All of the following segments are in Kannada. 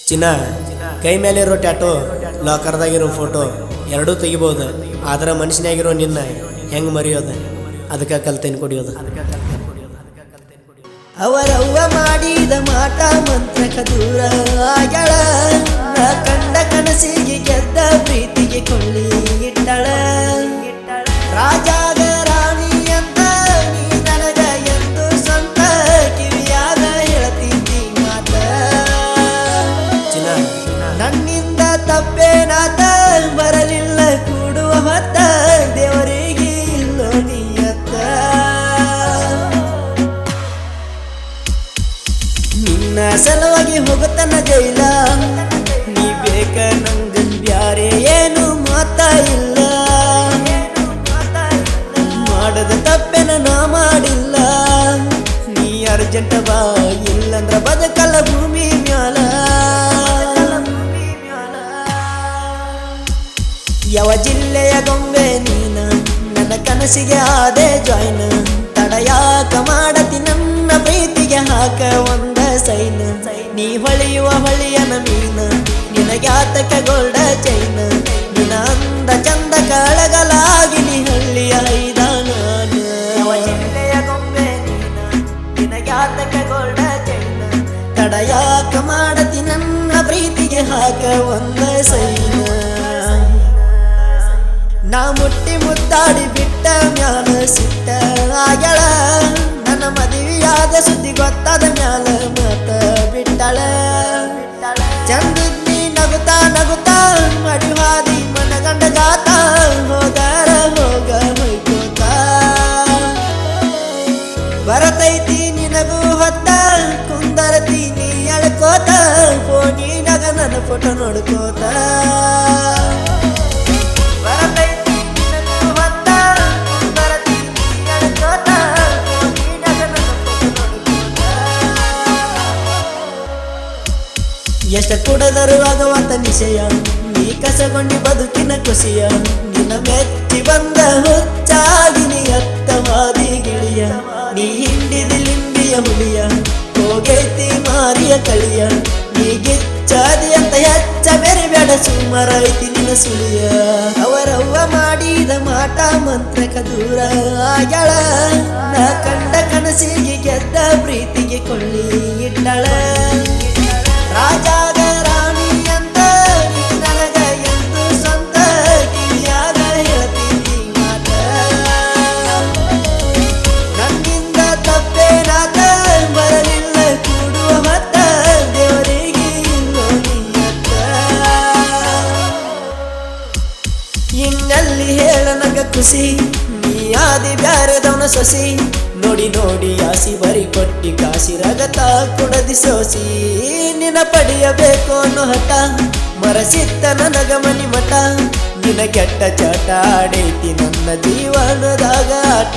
ಚಿನ್ನ ಕೈ ಮೇಲಿರೋ ಟ್ಯಾಟೋ ಲಾಕರ್ದಾಗಿರೋ ಫೋಟೋ ಎರಡೂ ತೆಗಿಬೋದು. ಆದ್ರೆ ಮನುಷ್ಯನಾಗಿರೋ ನಿನ್ನ ಹೆಂಗೆ ಮರೆಯೋದು? ಅದಕ್ಕೆ ಕಲ್ತೇನೆ ಕುಡಿಯೋದು. ಅವರವ್ವ ಮಾಡಿದ ಮಾಟ ಮಂತ್ರಕ ದೂರ ಆಗ್ಯಾಳ. ಕಂಡ ಕನಸಿಗೆ ಗೆದ್ದ ಪ್ರೀತಿಗೆ ಕೊಳ್ಳಿ ಇಟ್ಟಳ. ರಾಜಾಗ ರಾಣಿ ಅಂತ ನೀ ನನಗ ಎಂದು ಸ್ವಂತ ಕಿವಿಯಾಗ ಹೇಳ್ತಿದ್ದಿ ಮಾತ. ನನ್ನಿಂದ ತಪ್ಪೇನಾತ ಬರಲಿಲ್ಲ ಕೂಡುವ ಹೊತ್ತ ದೇವರಿಗೆ ಇಲ್ಲೋ ನೀಯತ್ತ. ನಿನ್ನ ಸಲುವಾಗಿ ಹೋಗುತ್ತನ ಜೈಲ, ನೀ ಬೇಕ ನಂಗ ಬ್ಯಾರೆ ಏನು ಮಾತ ಇಲ್ಲ. ಮಾಡದ ತಪ್ಪೆನ ನಾ ಮಾಡಿಲ್ಲ, ನೀ ಅರ್ಜೆಂಟ್ ಬಾ ಇಲ್ಲಂದ್ರ ಬದುಕಲ್ಲ ಭೂಮಿ ಮ್ಯಾಲ. ಯಾವ ಜಿಲ್ಲೆಯ ಗೊಂಬೆ ನೀನ ನನ್ನ ಕನಸಿಗೆ ಆದೆ ಜಾಯ್ನ. ತಡಯಾಕ ಮಾಡತಿ ನನ್ನ ಪ್ರೀತಿಗೆ ಹಾಕ ಒಂದ ಸೈನ. ನೀ ಹೊಳೆಯುವ ಹೊಳೆಯನ ಮೀನ ನಿನಗ್ಯಾತಕ ಗೋಲ್ಡ ಚೈನ. ನಿನ ಅಂದ ಚಂದ ಕಳಗಲಾಗಿ ನೀ ಹಳ್ಳಿಯ ಐದ ನಾನು. ಯಾವ ಜಿಲ್ಲೆಯ ಗೊಂಬೆ ನೀನ ನಿನಗ್ಯಾತಕ ಗೋಲ್ಡ ಚೈನ. ತಡಯಾಕ ಮಾಡತಿ ನನ್ನ ಪ್ರೀತಿಗೆ ಹಾಕ ಒಂದ ಸೈನ. ನಾ ಮುಟ್ಟಿ ಮುದ್ದಾಡಿ ಬಿಟ್ಟ ಮ್ಯಾಲ ಸಿಟ್ಟ ಆಗ್ಯಾಳ. ನನ್ನ ಮದುವೆಯಾದ ಸುದ್ದಿ ಗೊತ್ತಾದ ಮ್ಯಾಲ ಮತ ಬಿಟ್ಟಳ. ಚಂದಿದ್ನಿ ನಗುತ್ತಾ ನಗುತ್ತಾ ಮಡಿವಾದಿ ಮನಗಂಡ ಗಾತ. ಹೋಗಾರ ಹೋಗ ಹೊಯ್ಕೋತ ಬರತೈತಿ ನಿನಗೂ ಹೊತ್ತ ಕುಂದರತಿ ನೀ ಎಳ್ಕೋತ. ಫೋನಿನಾಗ ನನ್ನ ಫೋಟೋ ನೋಡ್ಕೋತ ಎಷ್ಟ ಕುಡದರು ಆಗವಂತ ನಿಶಯ. ನೀ ಕಸಗೊಂಡಿ ಬದುಕಿನ ಖುಷಿಯ. ನಿನ್ನ ಮೆಚ್ಚಿ ಬಂದ ಹುಚ್ಚಾಗಿ ನೀ ಅತ್ತವಾದಿ ಗಿಳಿಯ. ನೀ ಹಿಂಡಿದಿ ಲಿಂಬಿಯ ಹುಲಿಯ ಹೋಗೈತಿ ಮಾರಿಯ ಕಳಿಯ. ನೀ ಗಿಚ್ಚಾದಿ ಅಂತ ಹೆಚ್ಚ ಬೆರಿಬೇಡ ಸುಮಾರ ಐತಿ ನಿನ್ನ ಸುಳಿಯ. ಅವರವ್ವ ಮಾಡಿದ ಮಾಟ ಮಂತ್ರಕ ದೂರ ಆಗ್ಯಾಳ. ನಾ ಕಂಡ ಕನಸಿಗೆ ಗೆದ್ದ ಪ್ರೀತಿಗೆ ಕೊಳ್ಳಿ ಇಟ್ಟಳ. ರಾಜಾಗ ರಾಣಿ ಅಂತ ನೀ ನನಗ ಎಂದು ಸ್ವಂತ ಕಿವಿಯಾಗ ಹೇಳ್ತಿದ್ದಿ ಮಾತ. ನನ್ನಿಂದ ತಪ್ಪೇನಾತ ಬರಲಿಲ್ಲ ಕೂಡುವ ಹೊತ್ತ ದೇವರಿಗೆ ಇಲ್ಲೋ ನೀಯತ್ತ. ಇನ್ನಲ್ಲಿ ಹೇಳ ನಂಗ ಖುಷಿ ನೀ ಆದಿ ಬ್ಯಾರೆದವನ ಸೊಸಿ. ನೋಡಿ ನೋಡಿ ಆಸಿ ಬರಿ ಕೊಟ್ಟಿ ಕಾಸಿ ರಗತ ಕುಡದಿ ಸೋಸಿ. ನಿನ ಪಡೆಯಬೇಕು ಅನ್ನೋ ಹಠ ಮರಸಿತ್ತ ನನಗ ಮನಿ ಮಠ. ನಿನ ಕೆಟ್ಟ ಚಟ ಆಡೈತಿ ನನ್ನ ಜೀವನದಾಗ ಆಟ.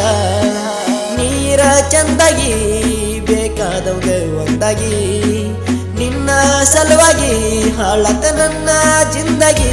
ನೀರ ಚಂದಾಗಿ ಬೇಕಾದವ್ಗ ಒಂದಾಗಿ ನಿನ್ನ ಸಲುವಾಗಿ ಹಾಳತ ನನ್ನ ಜಿಂದಗಿ.